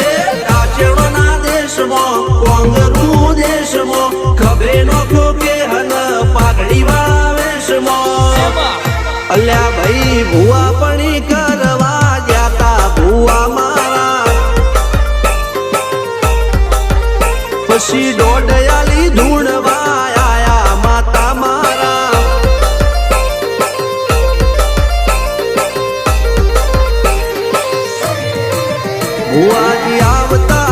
એ રાજ્યના દેશમાં કોંગરું દેશમાં ખભે નોખો કે હન પાઘડી વાળા વેશમાં અલ્યા ભાઈ ભુવા પણી કરવા જાતા ભુવા મારા પછી દોડયાલી ધૂણવા આયા માતા મારા ભુવાજી આવતા